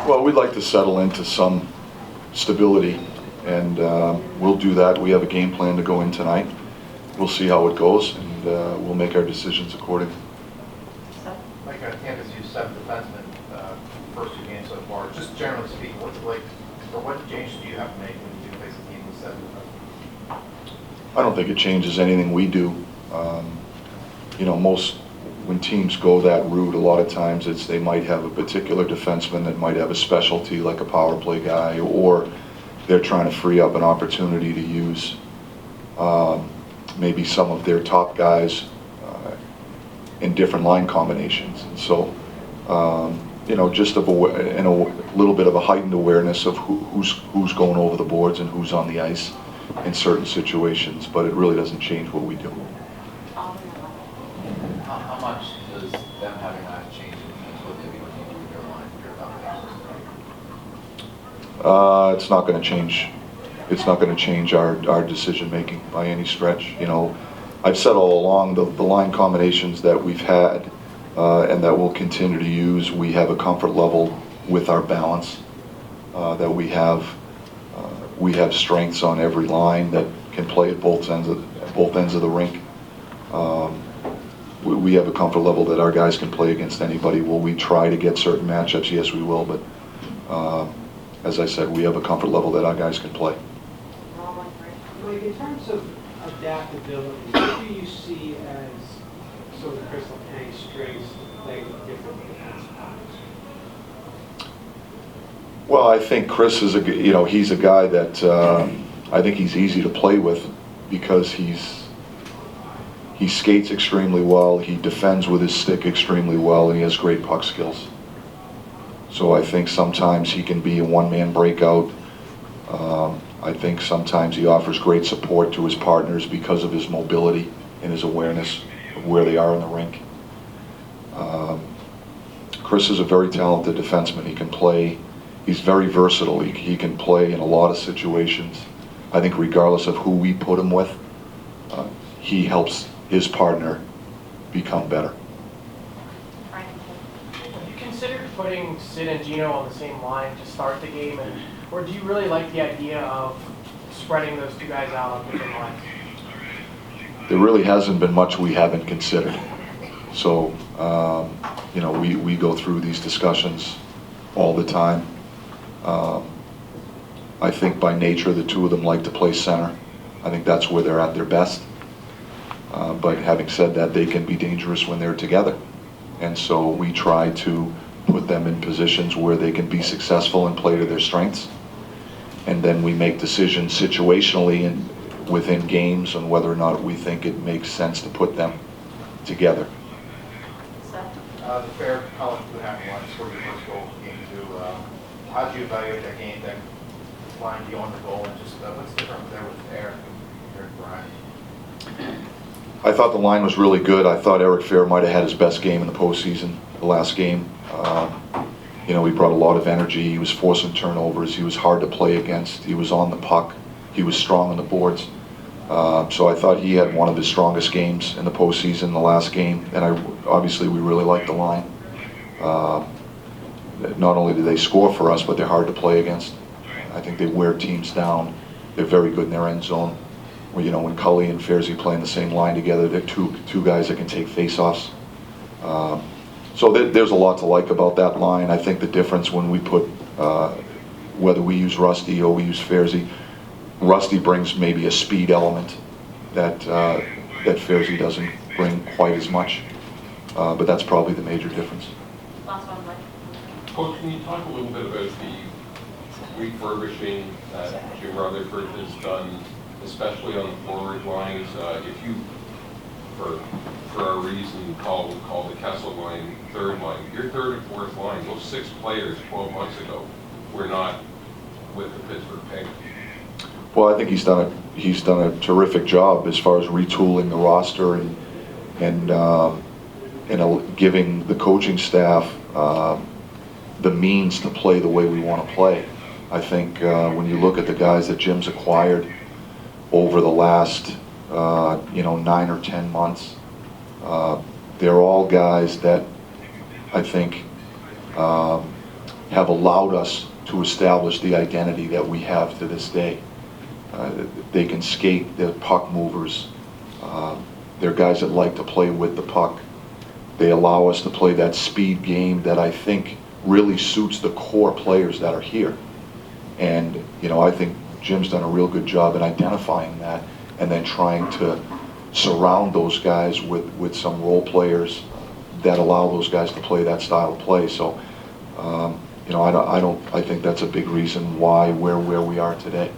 Well, we'd like to settle into some stability, and we'll do that. We have a game plan to go in tonight. We'll see how it goes, and we'll make our decisions accordingly. Mike, Tampa's used 7 defensemen first 2 games so far. Just generally speaking, what's it like, or what changes do you have to make when you do face a team with 7 defensemen? I don't think it changes anything we do. You know, when teams go that route, a lot of times they might have a particular defenseman that might have a specialty like a power play guy, or they're trying to free up an opportunity to use maybe some of their top guys in different line combinations. And so, you know, just in a little bit of a heightened awareness of who's going over the boards and who's on the ice in certain situations, but it really doesn't change what we do. How much does them having that change what they be looking to their line for your It's not going to change. It's not going to change our decision making by any stretch. You know, I've said all along the line combinations that we've had and that we'll continue to use. We have a comfort level with our balance. That we have strengths on every line that can play at both ends of the rink. We have a comfort level that our guys can play against anybody. Will we try to get certain matchups? Yes, we will. But as I said, we have a comfort level that our guys can play. Like in terms of adaptability, what do you see as sort of Crystal Kang's strengths to play with different defense patterns? Well, I think Chris is he's a guy that I think he's easy to play with because he skates extremely well, he defends with his stick extremely well, and he has great puck skills. So I think sometimes he can be a one-man breakout. I think sometimes he offers great support to his partners because of his mobility and his awareness of where they are in the rink. Chris is a very talented defenseman. He can play. He's very versatile. He can play in a lot of situations. I think regardless of who we put him with, he helps his partner become better. Have you considered putting Sid and Gino on the same line to start the game, or do you really like the idea of spreading those 2 guys out on different lines? There really hasn't been much we haven't considered. So, you know, we go through these discussions all the time. I think by nature the 2 of them like to play center. I think that's where they're at their best. But having said that, they can be dangerous when they're together. And so we try to put them in positions where they can be successful and play to their strengths. And then we make decisions situationally and within games on whether or not we think it makes sense to put them together. The fair college blue hat line scored your first goal in game 2. How did you evaluate that game, that line beyond the goal, and just what's different there with Eric and Brian? I thought the line was really good. I thought Eric Fair might have had his best game in the postseason, the last game. You know, he brought a lot of energy. He was forcing turnovers. He was hard to play against. He was on the puck. He was strong on the boards. So I thought he had one of his strongest games in the postseason, the last game. And obviously we really liked the line. Not only do they score for us, but they're hard to play against. I think they wear teams down. They're very good in their end zone. Well, you know, when Cully and Fairsy play in the same line together, they're two guys that can take face-offs. So there's a lot to like about that line. I think the difference when we put, whether we use Rusty or we use Fairsy, Rusty brings maybe a speed element that Fairsy doesn't bring quite as much. But that's probably the major difference. Last one, Mike. Coach, can you talk a little bit about the refurbishing that Jim Rutherford has done, especially on the forward lines? If you, for a reason, call the Kessel line third line, your third and fourth line, those 6 players 12 months ago were not with the Pittsburgh Penguins. Well, I think he's done a terrific job as far as retooling the roster and giving the coaching staff the means to play the way we want to play. I think when you look at the guys that Jim's acquired over the last 9 or 10 months, they're all guys that I think have allowed us to establish the identity that we have to this day. They can skate, they're puck movers. They're guys that like to play with the puck. They allow us to play that speed game that I think really suits the core players that are here. And, you know, I think Jim's done a real good job in identifying that and then trying to surround those guys with some role players that allow those guys to play that style of play. So, you know, I think that's a big reason why we're where we are today.